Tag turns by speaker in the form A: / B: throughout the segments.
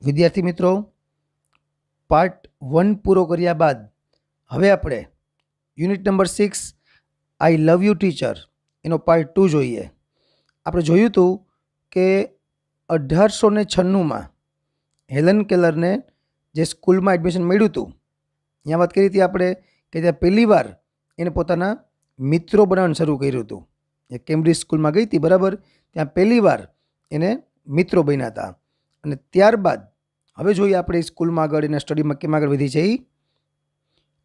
A: વિદ્યાર્થી મિત્રો, પાર્ટ 1 પૂરો કર્યા બાદ હવે આપણે unit number 6 I love you teacher એનો પાર્ટ 2 જોઈએ. આપણે જોયું હતું કે 1896માં હેલન કેલરને જે સ્કૂલમાં એડમિશન મળ્યું હતું ત્યાં વાત કરી હતી આપણે કે ત્યાં પહેલી વાર એને પોતાના મિત્રો બનાવવાનું શરૂ કર્યું હતું. એ કેમ્બ્રિજ સ્કૂલમાં ગઈ હતી, બરાબર. ત્યાં પહેલી વાર એને મિત્રો બન્યા હતા. અને ત્યારબાદ હવે જોઈએ આપણે સ્કૂલમાં આગળ એના સ્ટડીમાં કેમ આગળ વધી છે.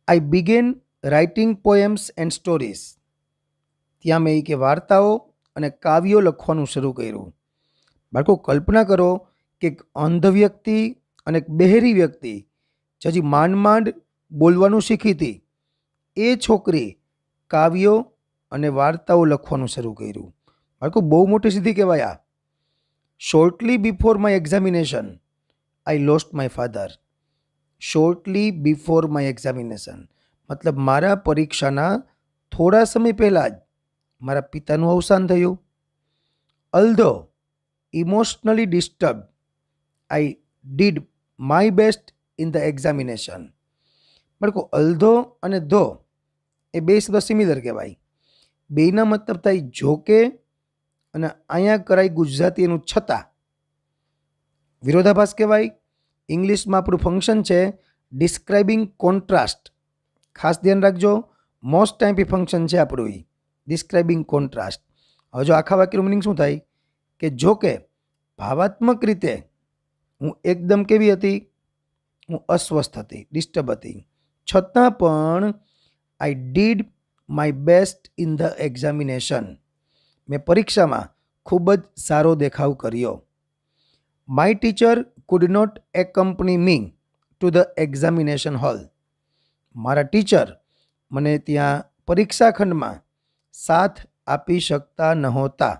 A: I begin writing poems and stories. ત્યાં મેં કે વાર્તાઓ અને કાવ્યો લખવાનું શરૂ કર્યું. બાળકો, કલ્પના કરો કે એક અંધ વ્યક્તિ અને એક બહેરી વ્યક્તિ જે હજી માંડ બોલવાનું શીખી હતી, એ છોકરી કાવ્યો અને વાર્તાઓ લખવાનું શરૂ કર્યું. બાળકો, બહુ મોટી સિદ્ધિ કહેવાય આ. Shortly before my examination I lost my father. Shortly before my examination મતલબ મારા પરીક્ષાના થોડા સમય પહેલાં જ મારા પિતાનું અવસાન થયું. Although emotionally disturb I did my best in the examination. બાળકો, અલ્ધો અને ધો એ બે શબ્દ સિમિલર કહેવાય. બેના મતલબ થાય જોકે, અને અહીંયા કરાય ગુજરાતી એનું છતાં. વિરોધાભાસ કહેવાય. ઇંગ્લિશમાં આપણું ફંક્શન છે ડિસ્ક્રાઇબિંગ કોન્ટ્રાસ્ટ. ખાસ ધ્યાન રાખજો, મોસ્ટ ટાઈમ્પી ફંક્શન છે આપણું એ ડિસ્ક્રાઇબિંગ કોન્ટ્રાસ્ટ. હવે જો આખા વાક્યનું મિનિંગ શું થાય કે જો કે ભાવાત્મક રીતે હું એકદમ કેવી હતી, હું અસ્વસ્થ હતી, ડિસ્ટર્બ હતી, છતાં પણ I did my best in the examination. મેં પરીક્ષામાં ખૂબ જ સારો દેખાવ કર્યો. My teacher could not accompany me to the examination hall. મારા ટીચર મને ત્યાં પરીક્ષા ખંડમાં સાથ આપી શકતા નહોતા.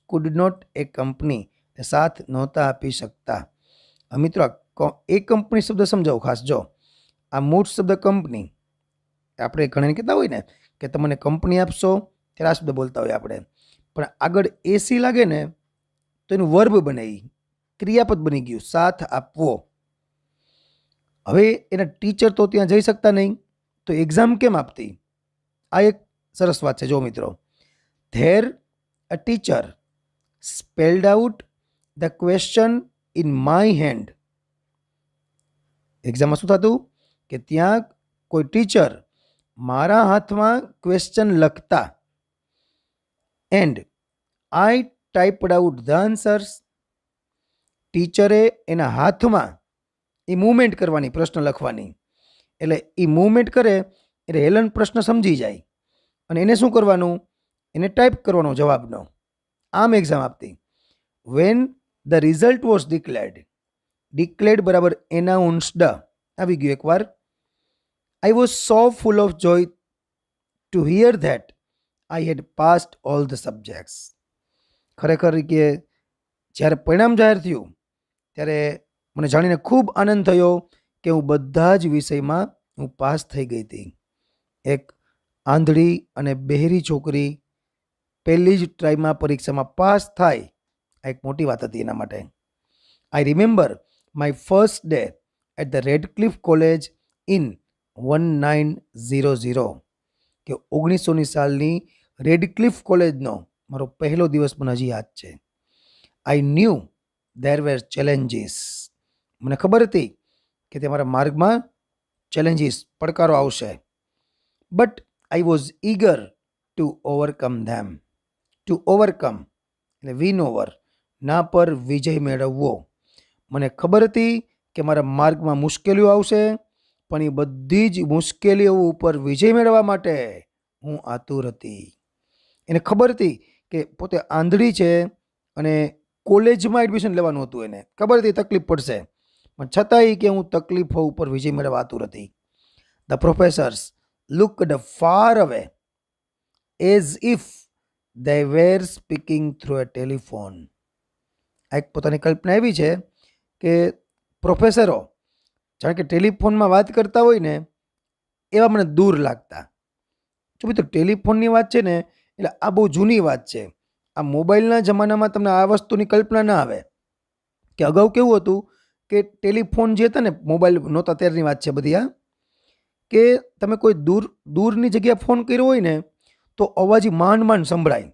A: કુડ નોટ એકમ્પની, સાથ નહોતા આપી શકતા. મિત્રો, એ કંપની શબ્દ સમજાવો ખાસ. જો આ મૂળ શબ્દ કંપની, આપણે ઘણાને કહેતા હોય ને કે તમને કંપની આપશો, ત્યારે આ શબ્દ બોલતા હોય આપણે. પણ આગળ એસી લાગે ને તો એનું વર્બ બને, ક્રિયાપદ બની ગયું, સાથ આપવો. હવે એના ટીચર તો ત્યાં જઈ શકતા નહીં, તો એક્ઝામ કેમ આપતી? આ એક સરસ વાત છે. જો મિત્રો, there a teacher spelled out the question in my hand. એક્ઝામમાં શું થતું કે ત્યાં કોઈ ટીચર મારા હાથમાં ક્વેશ્ચન લખતા. And I typed out the answers. ટીચરે એના હાથમાં એ મૂવમેન્ટ કરવાની, પ્રશ્ન લખવાની. એટલે એ મૂવમેન્ટ કરે એટલે હેલન પ્રશ્ન સમજી જાય અને એને શું કરવાનું, એને ટાઈપ કરવાનો જવાબનો. આમ એક્ઝામ આપતી. When the result was declared. Declared બરાબર એનાઉન્સ્ડ આવી ગયું એકવાર. I was so full of joy to hear that I had passed all the subjects. ખરેખર કે જ્યારે પરિણામ જાહેર થયું ત્યારે મને જાણીને ખૂબ આનંદ થયો કે હું બધા જ વિષયમાં હું પાસ થઈ ગઈ હતી. એક આંધળી અને બહેરી છોકરી પહેલી જ ટ્રાયમાં પરીક્ષામાં પાસ થાય, આ એક મોટી વાત હતી એના માટે. I remember my first day at the Radcliffe college in 1900. કે 1900ની સાલની રેડક્લિફ કોલેજનો મારો પહેલો દિવસ મને હજી યાદ છે. I knew there were challenges. મને ખબર હતી કે તે મારા માર્ગમાં ચેલેન્જીસ, પડકારો આવશે. But I was eager two overcome them. Two overcome એટલે વિન ઓવર, ના પર વિજય મેળવવો. મને ખબર હતી કે મારા માર્ગમાં મુશ્કેલીઓ આવશે, પણ એ બધી જ મુશ્કેલીઓ ઉપર વિજય મેળવવા માટે હું આતુર હતી. એને ખબર હતી કે પોતે આંધળી છે અને કોલેજમાં એડમિશન લેવાનું હતું. એને ખબર હતી તકલીફ પડશે, પણ છતાંય કે હું તકલીફો ઉપર વિજય મેળવવા આતુર હતી. The professors looked far away as if they were speaking through a telephone. આ એક પોતાની કલ્પના એવી છે કે પ્રોફેસરો જાણે કે ટેલિફોનમાં વાત કરતા હોય ને એવા મને દૂર લાગતા. જો મિત્રો, ટેલિફોનની વાત છે ને એટલે આ બહુ જૂની વાત છે. આ મોબાઈલના જમાનામાં તમને આ વસ્તુની કલ્પના ના આવે. કે અગાઉ કેવું હતું કે ટેલિફોન જે હતા ને, મોબાઈલ નહોતા ત્યારની વાત છે બધી આ, કે તમે કોઈ દૂરની જગ્યાએ ફોન કર્યો હોય ને તો અવાજ માંડ સંભળાય.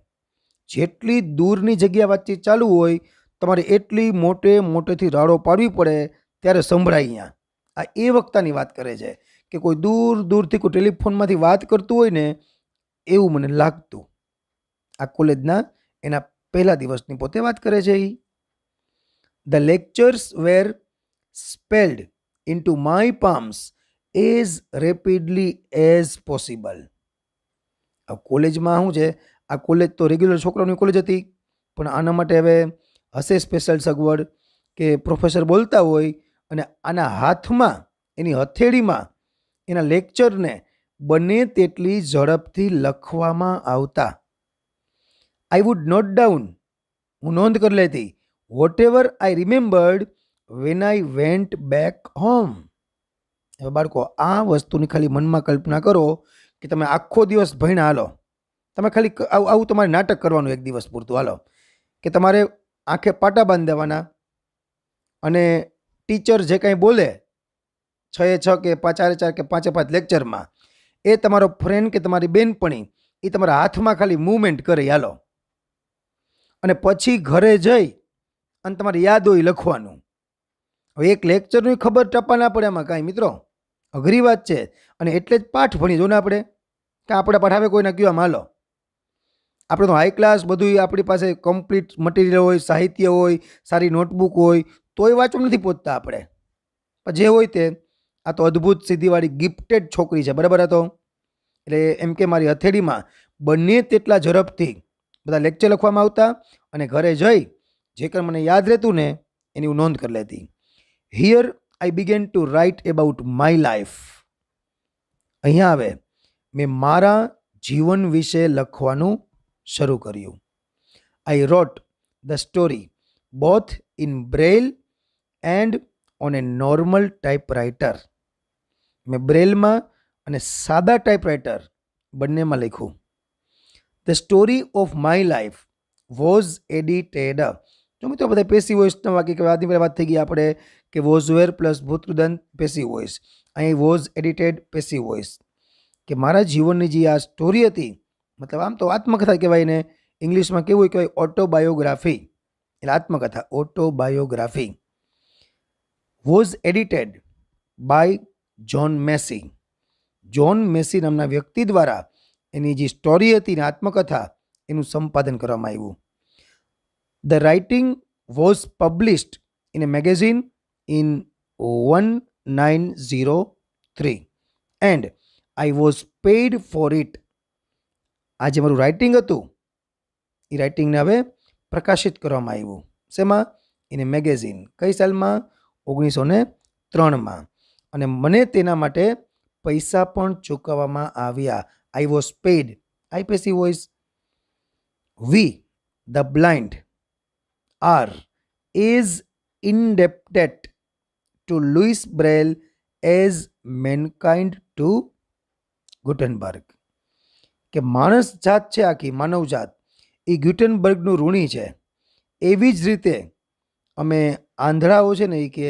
A: જેટલી દૂરની જગ્યા વાતચીત ચાલુ હોય તમારે એટલી મોટેથી રાડો પાડવી પડે ત્યારે સંભળાય અહીંયા. આ એ વખતની વાત કરે છે કે કોઈ દૂરથી કોઈ ટેલિફોનમાંથી વાત કરતું હોય ને એવું મને લાગતું. આ કોલેજના એના પહેલા દિવસની પોતે વાત કરે છે એ. The lectures were spelled into my palms as rapidly as possible. આ કોલેજમાં શું છે, આ કોલેજ તો રેગ્યુલર છોકરાઓની કોલેજ હતી, પણ આના માટે હવે હશે સ્પેશિયલ સગવડ કે પ્રોફેસર બોલતા હોય અને આના હાથમાં, એની હથેળીમાં એના લેક્ચરને બને તેટલી ઝડપથી લખવામાં આવતા. આઈ વુડ નોટ ડાઉન, હું નોંધ કરી લેતી, whatever I remembered when I went back home. હવે બાળકો આ વસ્તુની ખાલી મનમાં કલ્પના કરો કે તમે આખો દિવસ ભણ્યા, હાલો તમે ખાલી આવું તમારે નાટક કરવાનું એક દિવસ પૂરતું, હાલો કે તમારે આંખે પાટા બાંધી દેવાના અને ટીચર જે કાંઈ બોલે 6 કે 4 કે 5 લેક્ચરમાં એ તમારો ફ્રેન્ડ કે તમારી બેનપણી એ તમારા હાથમાં ખાલી મૂવમેન્ટ કરે, હાલો. અને પછી ઘરે જઈ અને તમારે યાદ હોય લખવાનું. હવે એક લેક્ચરનું ખબર ટપા ના પડે એમાં કાંઈ મિત્રો, અઘરી વાત છે. અને એટલે જ પાઠ ભણી જો ને આપણે, કે આપણે પાઠ આવે કોઈના કહેવામાં, હાલો આપણે તો હાઈ ક્લાસ બધું આપણી પાસે કમ્પ્લીટ મટીરિયલ હોય, સાહિત્ય હોય, સારી નોટબુક હોય, તોય વાંચવા નથી પહોંચતા આપણે. પણ જે હોય તે, આ તો અદ્ભુત સિદ્ધિવાળી ગિફ્ટેડ છોકરી છે, બરાબર હતો. એટલે એમ કે મારી હથેળીમાં બને તેટલા ઝડપથી બધા લેક્ચર લખવામાં આવતા અને ઘરે જઈ જે કંઈ મને યાદ રહેતું ને એની હું નોંધ કરી લેતી. Here I began to write about my life. અહીંયા આવે મેં મારા જીવન વિશે લખવાનું શરૂ કર્યું. I wrote the story both in Braille and on a normal typewriter. મેં બ્રેલમાં અને સાદા ટાઈપરાઇટર બંનેમાં લખ્યું. The story of my life was edited. જો મિત્રો બધા પેસિવ વોઇસના વાક્ય કે આદિ વાત થઈ ગઈ આપણે કે વોઝ વેર પ્લસ ભૂતકૃદંત પેસિવ વોઇસ. અહીં વોઝ એડિટેડ પેસિવ વોઇસ. કે મારા જીવનની જે આ સ્ટોરી હતી, મતલબ આમ તો આત્મકથા કહેવાય ને, ઇંગ્લિશમાં કેવું કહેવાય ઓટોબાયોગ્રાફી, એટલે આત્મકથા, autobiography. Was edited by John Macy. John Macy નામના વ્યક્તિ દ્વારા એની જે સ્ટોરી હતી ને આત્મકથા એનું સંપાદન કરવામાં આવ્યું. The writing was published in A magazine in 1903 and I was paid four it. આ જે મારું રાઇટિંગ હતું એ રાઇટિંગને હવે પ્રકાશિત કરવામાં આવ્યું. શેમાં? In A magazine. કઈ સાલમાં? 1903માં. અને મને તેના માટે પૈસા પણ ચૂકવવામાં આવ્યા. I was paid. I passive voice. We the blind are is indebted to Louis Braille as mankind to Gutenberg. કે માણસ જાત છે, આખી માનવ જાત એ ગ્યુટેનબર્ગનું ઋણી છે. એવી જ રીતે અમે આંધળાઓ છે ને એ કે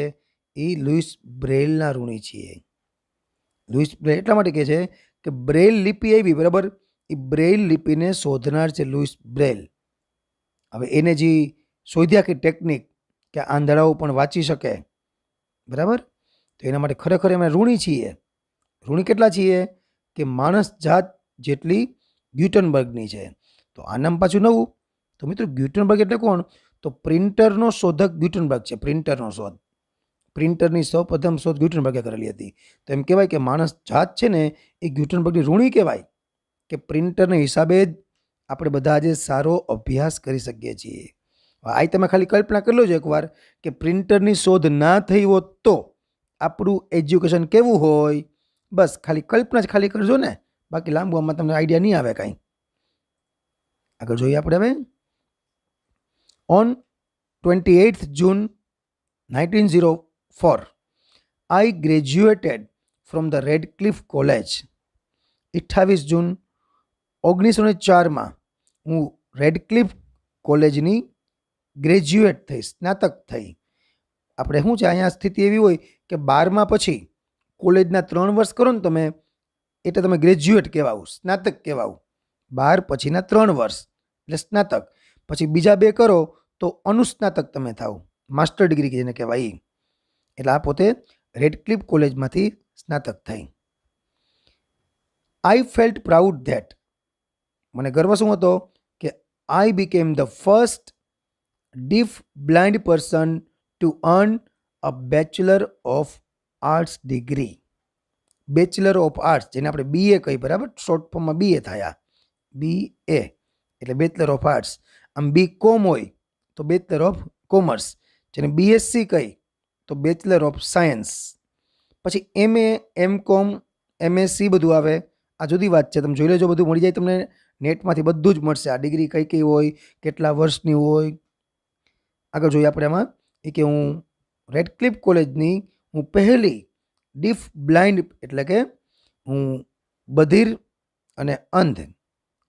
A: એ લુઈસ બ્રેલના ઋણી છીએ. લુઈસ બ્રેલ એટલા માટે કહે છે કે બ્રેલ લિપિ આવી, બરાબર, એ બ્રેલ લિપિને શોધનાર છે લુઈસ બ્રેલ. હવે એને જે શોધ્યા કે ટેકનિક કે આંધળાઓ પણ વાંચી શકે, બરાબર, તો એના માટે ખરેખર અમે ઋણી છીએ. ઋણી કેટલા છીએ? કે માણસ જાત જેટલી ગ્યુટેનબર્ગની છે. તો આ નામ પાછું નવું. તો મિત્રો ગ્યુટેનબર્ગ એટલે કોણ? તો પ્રિન્ટરનો શોધક ગ્યુટેનબર્ગ છે. પ્રિન્ટરનો શોધ, પ્રિન્ટરની સૌપ્રથમ શોધ ગ્યુટેનબર્ગે કરેલી હતી. તો એમ કહેવાય કે માણસ જાત છે ને એ ગ્યુટેનબર્ગની ઋણી કહેવાય. કે પ્રિન્ટરના હિસાબે જ આપણે બધા આજે સારો અભ્યાસ કરી શકીએ છીએ. આ તમે ખાલી કલ્પના કરી લો છો એકવાર કે પ્રિન્ટરની શોધ ના થઈ હોત તો આપણું એજ્યુકેશન કેવું હોય. બસ ખાલી કલ્પના જ ખાલી કરજો ને, બાકી લાંબુ આમાં તમને આઈડિયા નહીં આવે કાંઈ. આગળ જોઈએ આપણે હવે. On 28th June 1904 I graduated from the Radcliffe College. 28 જૂન 1904માં હું રેડક્લિફ કોલેજની ગ્રેજ્યુએટ થઈ, સ્નાતક થઈ. આપણે શું છે અહીંયા સ્થિતિ એવી હોય કે 12મા પછી કોલેજના 3 વર્ષ કરો ને તમે, એટલે તમે ગ્રેજ્યુએટ કહેવાવું, સ્નાતક કહેવાવું. 12 પછીના 3 વર્ષ એટલે સ્નાતક, પછી બીજા 2 કરો તો અનુસ્નાતક તમે થાવ, માસ્ટર ડિગ્રી જેને કહેવાય. એટલે આ પોતે રેડક્લિફ કોલેજમાંથી સ્નાતક થઈ. આઈ ફેલ્ટ પ્રાઉડ ધેટ, મને ગર્વ શું હતો કે I became the first deaf blind person to earn a Bachelor of Arts degree. Bachelor of arts જેને આપણે BA કહી, બરાબર, શોર્ટ ફોર્મમાં BA થયા, BA એટલે બેચલર ઓફ આર્ટ્સ. આમ BCom હોય તો બેચલર ઓફ કોમર્સ, જેને BSc કહી તો બેચલર ઓફ સાયન્સ. પછી MA, MCom, MSc બધું આવે. આ જુદી વાત છે, તમે જોઈ લેજો, બધું મળી જાય તમને નેટમાંથી, બધું જ મળશે. આ ડિગ્રી કઈ કઈ હોય, કેટલા વર્ષની હોય. આગળ જોઈએ આપણે આમાં કે હું રેડક્લિફ કોલેજની હું પહેલી ડીફ બ્લાઇન્ડ એટલે કે હું બધિર અને અંધ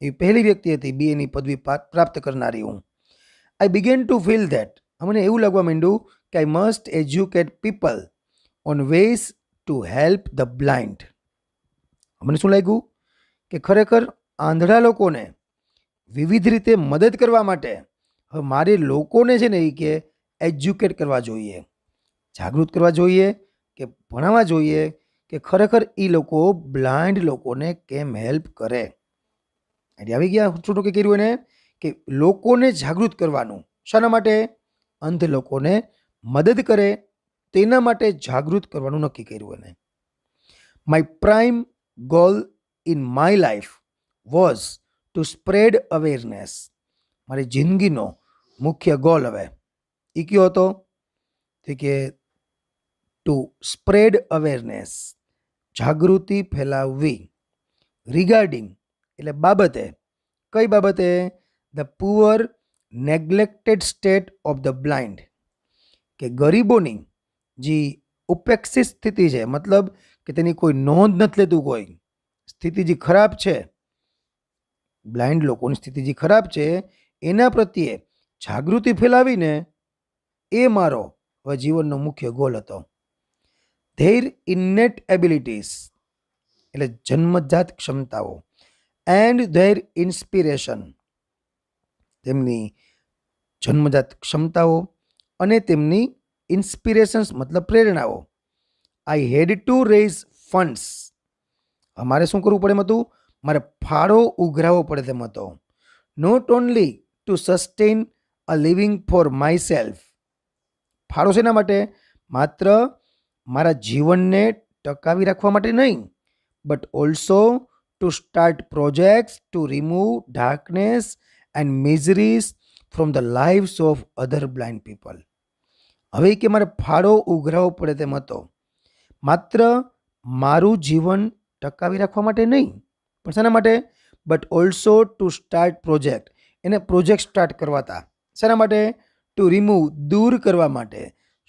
A: એ પહેલી વ્યક્તિ હતી BAની પદવી પ્રાપ્ત કરનારી હું. I began to feel that, મને એવું લાગવા માંડ્યું કે I must educate people on ways to help the blind. મને શું લાગ્યું કે ખરેખર આંધળા લોકોને વિવિધ રીતે મદદ કરવા માટે હવે મારે લોકોને છે ને એ કે એજ્યુકેટ કરવા જોઈએ, જાગૃત કરવા જોઈએ, કે ભણાવવા જોઈએ કે ખરેખર એ લોકો બ્લાઇન્ડ લોકોને કેમ હેલ્પ કરે. આઈડિયા આવી ગયા શું કે કર્યું એને કે લોકોને જાગૃત કરવાનું. શાના માટે? અંધ લોકોને મદદ કરે તેના માટે જાગૃત કરવાનું નક્કી કર્યું એને. My prime goal in my life was to spread awareness. મારી જિંદગીનો મુખ્ય ગોલ હવે એ કયો હતો કે ટુ સ્પ્રેડ અવેરનેસ, જાગૃતિ ફેલાવવી, રિગાર્ડિંગ એટલે બાબતે, કઈ બાબતે? The poor neglected state of the blind, કે ગરીબોની જે ઉપેક્ષિત સ્થિતિ છે, મતલબ કે તેની કોઈ નોંધ નથી લેતું કોઈ, સ્થિતિ જે ખરાબ છે, બ્લાઇન્ડ લોકોની સ્થિતિ જે ખરાબ છે એના પ્રત્યે જાગૃતિ ફેલાવીને એ મારો હવે જીવનનો મુખ્ય ગોલ હતો. ધેર ઇન્નેટ એબિલિટીઝ એટલે જન્મજાત ક્ષમતાઓ, એન્ડ ધેર ઇન્સ્પિરેશન તેમની જન્મજાત ક્ષમતાઓ અને તેમની ઇન્સ્પિરેશન્સ મતલબ પ્રેરણાઓ. આઈ હેડ ટુ રેઝ ફંડ્સ, મારે શું કરવું પડે એમ હતું? મારે ફાળો ઉઘરાવવો પડે તેમ હતો. Not only to sustain a living for myself, ફાળો શેના માટે? માત્ર મારા જીવનને ટકાવી રાખવા માટે નહીં, but also to start projects two remove darkness and મિઝરીઝ from the lives of other blind people. હવે કે મારે ફાળો ઉઘરાવવો પડે તેમ હતો, માત્ર મારું જીવન ટકાવી રાખવા માટે નહીં, પણ શાના માટે? But also to start project, એને પ્રોજેક્ટ સ્ટાર્ટ કરવા હતા. શાના માટે? ટુ રિમૂવ દૂર કરવા માટે.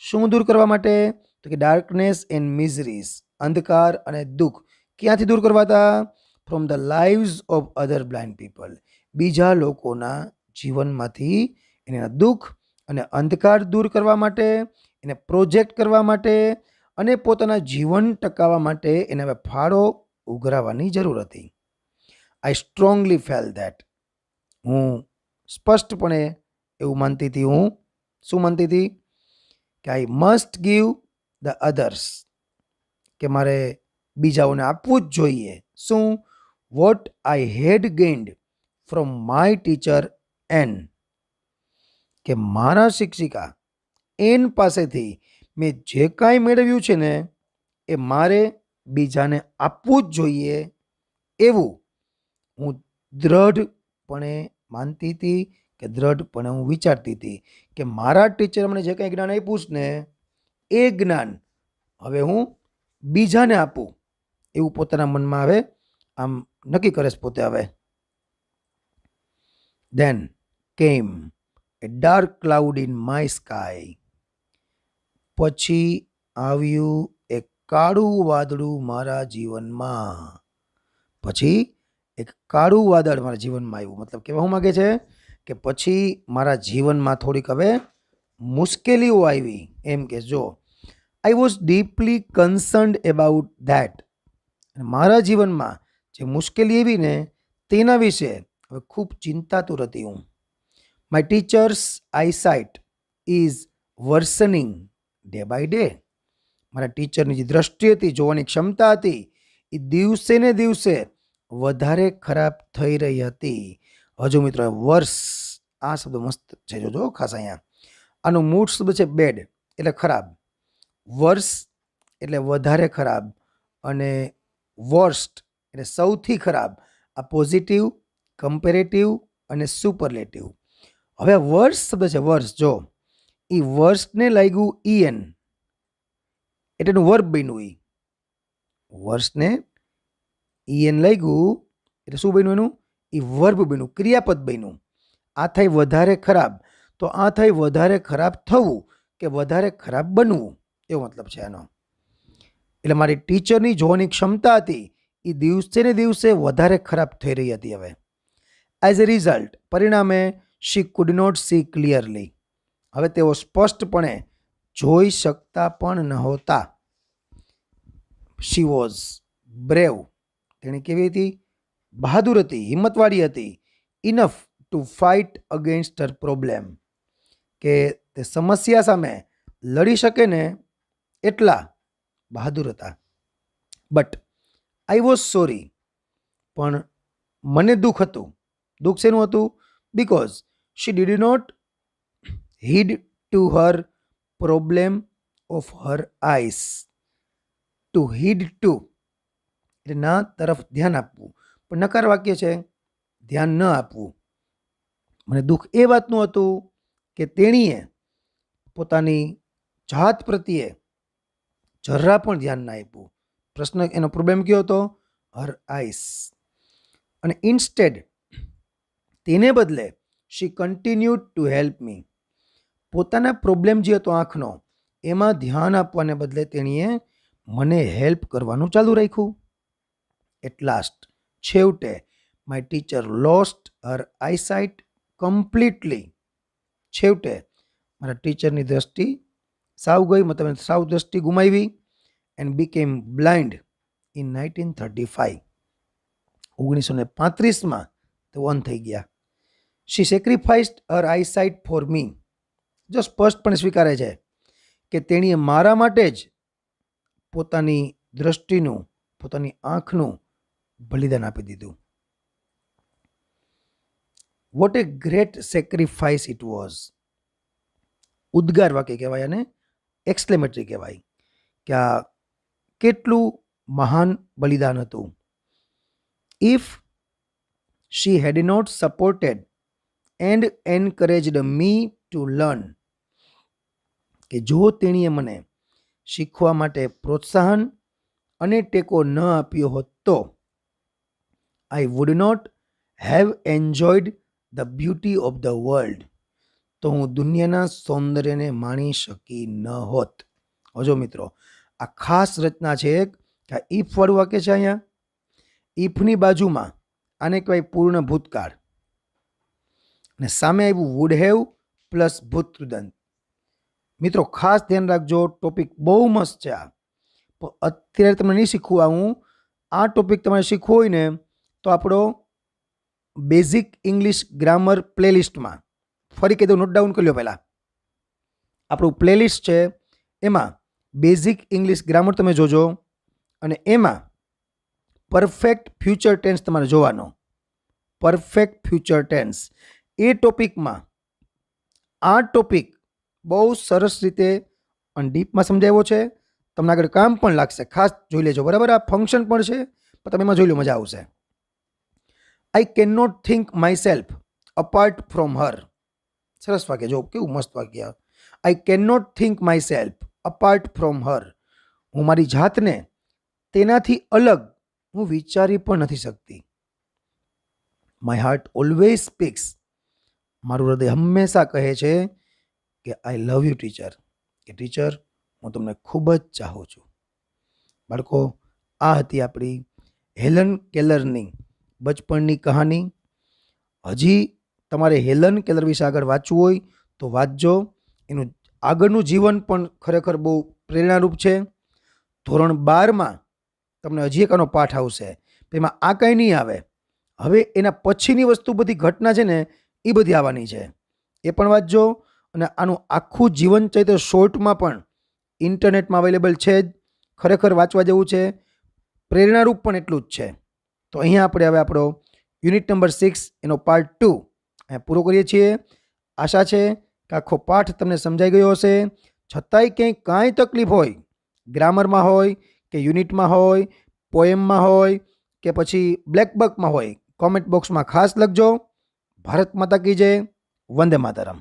A: શું દૂર કરવા માટે? તો કે ડાર્કનેસ એન્ડ મિઝરીઝ, અંધકાર અને દુઃખ ક્યાંથી દૂર કરવા હતા? From the lives of other blind people, બીજા લોકોના જીવનમાંથી એના દુઃખ અને અંધકાર દૂર કરવા માટે, એને પ્રોજેક્ટ કરવા માટે અને પોતાના જીવન ટકાવવા માટે એને હવે ફાળો ઉઘરાવવાની જરૂર હતી. આઈ સ્ટ્રોંગલી ફેલ ધેટ, હું સ્પષ્ટપણે એવું માનતી હતી. હું શું માનતી હતી? કે I must give the others, કે મારે બીજાઓને આપવું જ જોઈએ. શું? What I had gained from my teacher Anne, કે મારા શિક્ષિકા એન પાસેથી મેં જે કાંઈ મેળવ્યું છે ને એ મારે બીજાને આપવું જ જોઈએ, એવું હું દ્રઢપણે માનતી હતી, કે દ્રઢપણે હું વિચારતી હતી કે મારા ટીચર મને જે કાંઈ જ્ઞાન આપ્યું છે ને એ જ્ઞાન હવે હું બીજાને આપું, એવું પોતાના મનમાં હવે આમ નક્કી કરે છે પોતે. હવે then came a dark cloud in my sky, પછી આવ્યું એક કાળું વાદળું મારા જીવનમાં. પછી એક કાળું વાદળ મારા જીવનમાં આવ્યું, મતલબ કહેવા શું માગે છે કે પછી મારા જીવનમાં થોડીક હવે મુશ્કેલીઓ આવી, એમ કે જો I was deeply કન્સર્ન્ડ about that, મારા જીવનમાં જે મુશ્કેલી એવી ને તેના વિશે હવે ખૂબ ચિંતાતુર હતી હું. My teacher's eyesight is worsening day by day, મારા ટીચરની જે દ્રષ્ટિ હતી, જોવાની ક્ષમતા હતી, એ દિવસે ને દિવસે વધારે ખરાબ થઈ રહી હતી. હજુ મિત્રો વર્ષ આ શબ્દ મસ્ત છે, જોજો ખાસ અહીંયા. આનો મૂળ શબ્દ છે બેડ એટલે ખરાબ, વર્ષ એટલે વધારે ખરાબ, અને વર્સ્ટ એટલે સૌથી ખરાબ. આ પોઝિટિવ, કમ્પેરેટિવ અને સુપરલેટિવ. હવે વર્ષ શબ્દ છે વર્ષ, જો એ વર્ષને લાગ્યું ઈએન એટલે એનું વર્બ બન્યું. એ વર્ષને ઈએન લાગ્યું એટલે શું બન્યું એનું? એ વર્બ બન્યું, ક્રિયાપદ બન્યું. આ થાય વધારે ખરાબ, તો આ થાય વધારે ખરાબ થવું કે વધારે ખરાબ બનવું, એવો મતલબ છે આનો. એટલે મારી ટીચરની જોવાની ક્ષમતા હતી એ દિવસે ને દિવસે વધારે ખરાબ થઈ રહી હતી. હવે એઝ એ રિઝલ્ટ, પરિણામે she could not see clearly, હવે તેઓ સ્પષ્ટપણે જોઈ શકતા પણ નહોતા. શી વોઝ બ્રેવ, તેણે કેવી હતી? બહાદુર હતી, હિંમતવાળી હતી. Enough to fight against Har problem, કે તે સમસ્યા સામે લડી શકે ને એટલા બહાદુર હતા. બટ આઈ વોઝ સોરી, પણ મને દુઃખ હતું. દુઃખ શેનું હતું? Because she did not heed to her problem of her eyes. To heed to એટલે ના તરફ ધ્યાન આપવું, પણ નકાર વાક્ય છે, ધ્યાન ન આપવું. મને દુઃખ એ વાતનું હતું કે તેણીએ પોતાની જાત પ્રત્યે જરા પણ ધ્યાન ના આપ્યું. પ્રશ્ન, એનો પ્રોબ્લેમ કયો હતો? હર આઈસ. અને ઇન્સ્ટેડ, તેને બદલે શી કન્ટિન્યુડ ટુ હેલ્પ મી, પોતાના પ્રોબ્લેમ જે હતો આંખનો, એમાં ધ્યાન આપવાને બદલે તેણીએ મને હેલ્પ કરવાનું ચાલુ રાખ્યું. એટ લાસ્ટ, છેવટે, my teacher lost her eyesight completely, છેવટે મારા ટીચરની દ્રષ્ટિ સાવ ગઈ, મતલબ સાવ દ્રષ્ટિ ગુમાવી. એન્ડ બીકેમ બ્લાઇન્ડ ઇન 1935, 1935માં તે વન થઈ ગયા. શી સેક્રિફાઇસ્ડ હર આઈસાઇટ ફોર મી, જો સ્પષ્ટપણે સ્વીકારે છે કે તેણીએ મારા માટે જ પોતાની દ્રષ્ટિનું, પોતાની આંખનું બલિદાન આપી દીધું. What a great sacrifice it was, ઉદ્ગાર વાક્ય કહેવાય અને એક્સક્લેમેટરી કહેવાય, કે આ કેટલું મહાન બલિદાન હતું. If she had not supported and encouraged me to learn, કે જો તેણીએ મને શીખવા માટે પ્રોત્સાહન અને ટેકો ન આપ્યો હોત તો I would not have enjoyed the beauty of the world, તો હું દુનિયાના સૌંદર્યને માણી શકી ન હોત. હજો મિત્રો, આ ખાસ રચના છે કે આ ઇફ વાળું વાક્ય છે. અહીંયા ઇફની બાજુમાં આને કહેવાય પૂર્ણ ભૂતકાળ, અને સામે આવ્યું વુડ હેવ પ્લસ ભૂતકૃદંત. મિત્રો ખાસ ધ્યાન રાખજો, ટોપિક બહુ મસ્ત છે આ, પણ અત્યારે તમને નહીં શીખવું. હું આ ટોપિક તમારે શીખવો હોય ને તો આપણો બેઝિક ઇંગ્લિશ ગ્રામર પ્લેલિસ્ટમાં, ફરી કીધું, નોટ ડાઉન કરી લો પહેલાં. આપણું પ્લેલિસ્ટ છે, એમાં બેઝિક ઇંગ્લિશ ગ્રામર તમે જોજો, અને એમાં પરફેક્ટ ફ્યુચર ટેન્સ તમારે જોવાનો. પરફેક્ટ ફ્યુચર ટેન્સ એ ટોપિકમાં, આ ટોપિક બહુ સરસ રીતે અને ડીપમાં સમજાવ્યો છે. તમને આગળ કામ પણ લાગશે, ખાસ જોઈ લેજો, બરાબર. આ ફંક્શન પણ છે, પણ તમે એમાં જોઈ લો, મજા આવશે. I can not think myself apart from her, સરસ વાક્ય, જો કેવું મસ્ત વાક્ય. I can not think myself apart from her, હું મારી જાતને તેનાથી અલગ હું વિચારી પણ નથી શકતી. માય હાર્ટ ઓલવેઝ સ્પીક્સ, મારું હૃદય હંમેશા કહે છે કે આઈ લવ યુ ટીચર, કે ટીચર હું તમને ખૂબ જ ચાહું છું. બાળકો, આ હતી આપણી હેલન કેલરની બચપણની કહાની. હજી તમારે હેલન કેલર વિશે આગળ વાંચવું હોય તો વાંચજો. એનું આગળનું જીવન પણ ખરેખર બહુ પ્રેરણારૂપ છે. ધોરણ 12માં તમને હજી એક આનો પાઠ આવશે, એમાં આ કાંઈ નહીં આવે. હવે એના પછીની વસ્તુ બધી ઘટના છે ને એ બધી આવવાની છે, એ પણ વાંચજો. અને આનું આખું જીવન ચરિત્ર શોર્ટમાં પણ ઇન્ટરનેટમાં અવેલેબલ છે જ. ખરેખર વાંચવા જેવું છે, પ્રેરણારૂપ પણ એટલું જ છે. તો અહીંયા આપણે હવે આપણો યુનિટ નંબર 6 એનો પાર્ટ 2 અહીંયા પૂરો કરીએ છીએ. આશા છે કે આખો પાઠ તમને સમજાઈ ગયો હશે. છતાંય કાંઈ તકલીફ હોય, ગ્રામરમાં હોય કે યુનિટમાં હોય, પોએમમાં હોય કે પછી બ્લેક બકમાં હોય, કોમેન્ટ બોક્સમાં ખાસ લખજો. ભારત માતા કી જય, વંદે માતરમ.